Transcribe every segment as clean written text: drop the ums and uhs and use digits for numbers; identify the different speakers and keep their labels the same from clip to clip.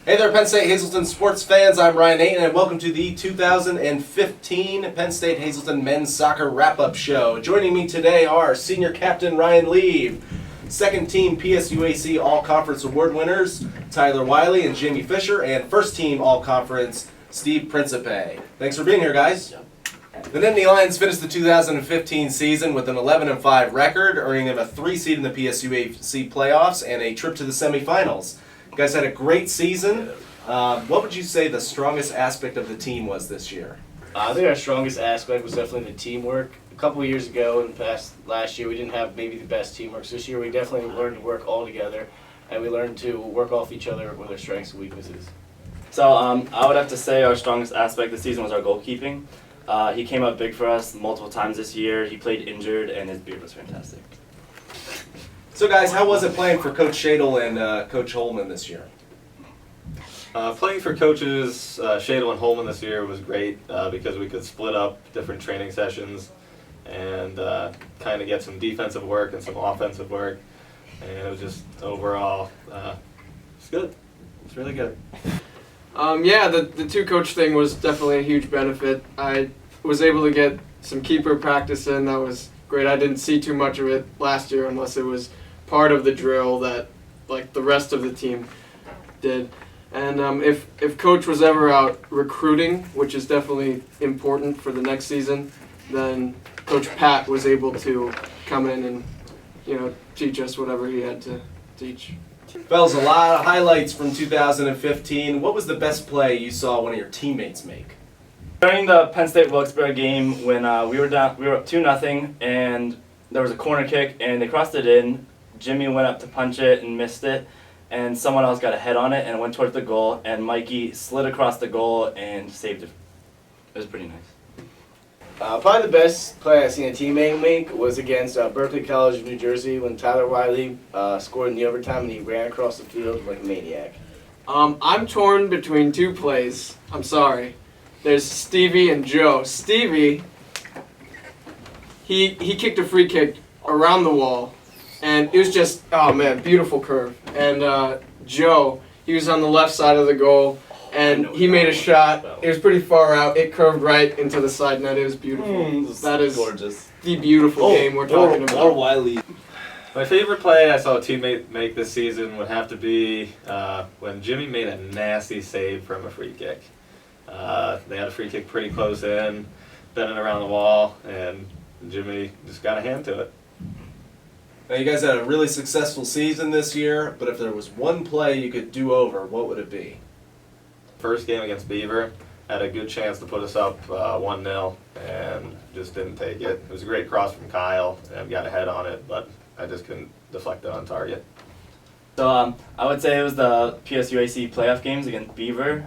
Speaker 1: Hey there, Penn State Hazleton sports fans. I'm Ryan Ayton, and welcome to the 2015 Penn State Hazleton Men's Soccer Wrap-Up Show. Joining me today are Senior Captain Ryan Leave, Second Team PSUAC All-Conference Award winners Tyler Wiley and Jamie Fisher, and First Team All-Conference Steve Principe. Thanks for being here, guys. The Nittany Lions finished the 2015 season with an 11-5 record, earning them a 3 seed in the PSUAC playoffs and a trip to the semifinals. You guys had a great season. What would you say the strongest aspect of the team was this year?
Speaker 2: I think our strongest aspect was definitely the teamwork. A couple of years ago, in the past last year, we didn't have maybe the best teamwork. So this year, we definitely learned to work all together, and we learned to work off each other with our strengths and weaknesses.
Speaker 3: So I would have to say our strongest aspect this season was our goalkeeping. He came up big for us multiple times this year. He played injured, and his beard was fantastic.
Speaker 1: So guys, how was it playing for Coach Shadle and Coach Holman this year?
Speaker 4: Playing for coaches Shadle and Holman this year was great because we could split up different training sessions and kind of get some defensive work and some offensive work. And it was just overall, it's good. It's really good.
Speaker 5: Yeah, the two-coach thing was definitely a huge benefit. I was able to get some keeper practice in. That was great. I didn't see too much of it last year unless it was part of the drill that like the rest of the team did. And if Coach was ever out recruiting, which is definitely important for the next season, then Coach Pat was able to come in and teach us whatever he had to teach.
Speaker 1: Fellas, a lot of highlights from 2015. What was the best play you saw one of your teammates make?
Speaker 3: During the Penn State-Wilkes-Barre game, when we were up 2-0, and there was a corner kick, and they crossed it in. Jimmy went up to punch it and missed it, and someone else got a head on it and went towards the goal, and Mikey slid across the goal and saved it. It was pretty nice.
Speaker 2: Probably the best play I've seen a teammate make was against Berkeley College of New Jersey when Tyler Wiley scored in the overtime and he ran across the field like a maniac.
Speaker 5: I'm torn between two plays. I'm sorry. There's Stevie and Joe. Stevie, he kicked a free kick around the wall, and it was just, oh man, beautiful curve. And Joe, he was on the left side of the goal, and he made a shot. It was pretty far out. It curved right into the side net. It was beautiful. That is
Speaker 1: gorgeous.
Speaker 5: The beautiful game we're talking about.
Speaker 1: Or Wiley.
Speaker 4: My favorite play I saw a teammate make this season would have to be when Jimmy made a nasty save from a free kick. They had a free kick pretty close in, bending around the wall, and Jimmy just got a hand to it.
Speaker 1: Now you guys had a really successful season this year, but if there was one play you could do over, what would it be?
Speaker 4: First game against Beaver, had a good chance to put us up 1-0 and just didn't take it. It was a great cross from Kyle and got a head on it, but I just couldn't deflect it on target.
Speaker 3: So I would say it was the PSUAC playoff games against Beaver.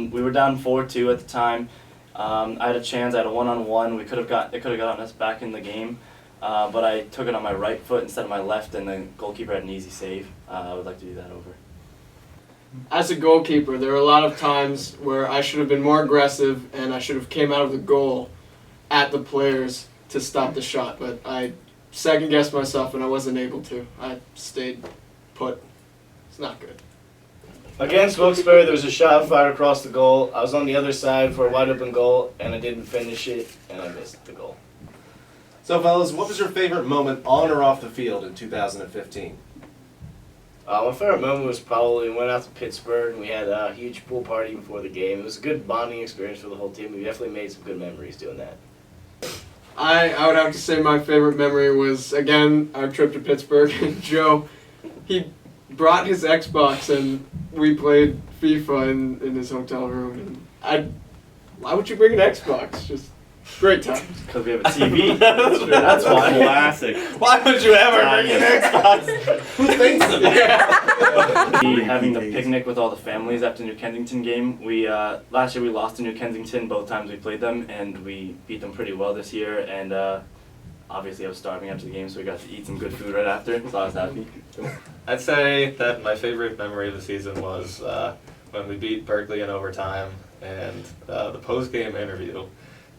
Speaker 3: We were down 4-2 at the time. I had a chance. I had a one-on-one. It could have gotten us back in the game, but I took it on my right foot instead of my left, and the goalkeeper had an easy save. I would like to do that over.
Speaker 5: As a goalkeeper, there were a lot of times where I should have been more aggressive and I should have came out of the goal at the players to stop the shot, but I second-guessed myself and I wasn't able to. I stayed put. It's not good.
Speaker 2: Against Wilkes-Barre, there was a shot fired across the goal. I was on the other side for a wide-open goal, and I didn't finish it, and I missed the goal.
Speaker 1: So fellas, what was your favorite moment on or off the field in 2015?
Speaker 2: My favorite moment was probably when we went out to Pittsburgh and we had a huge pool party before the game. It was a good bonding experience for the whole team. We definitely made some good memories doing that.
Speaker 5: I would have to say my favorite memory was, again, our trip to Pittsburgh. And Joe, he brought his Xbox and we played FIFA in his hotel room. And why would you bring an Xbox? Just great times.
Speaker 3: Because we have a TV. That's why. Classic.
Speaker 1: Why would you ever bring an Xbox? Who thinks of that?
Speaker 3: Having the picnic with all the families after the New Kensington game. Last year we lost to New Kensington both times we played them, and we beat them pretty well this year. And obviously I was starving after the game, so we got to eat some good food right after, so I was happy.
Speaker 4: I'd say that my favorite memory of the season was when we beat Berkeley in overtime, and the post-game interview.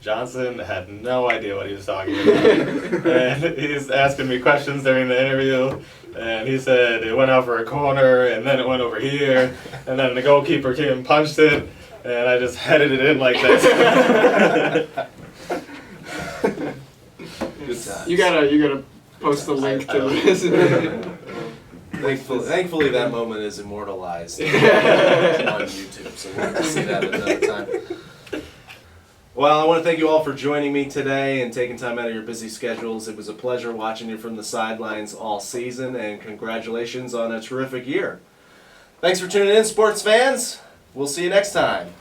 Speaker 4: Johnson had no idea what he was talking about. And he's asking me questions during the interview. And he said it went out for a corner, and then it went over here, and then the goalkeeper came and punched it, and I just headed it in like this.
Speaker 1: Good times.
Speaker 5: You gotta post the link to this.
Speaker 1: Thankfully, that moment is immortalized on YouTube, so we'll have to see that another time. Well, I want to thank you all for joining me today and taking time out of your busy schedules. It was a pleasure watching you from the sidelines all season, and congratulations on a terrific year. Thanks for tuning in, sports fans. We'll see you next time.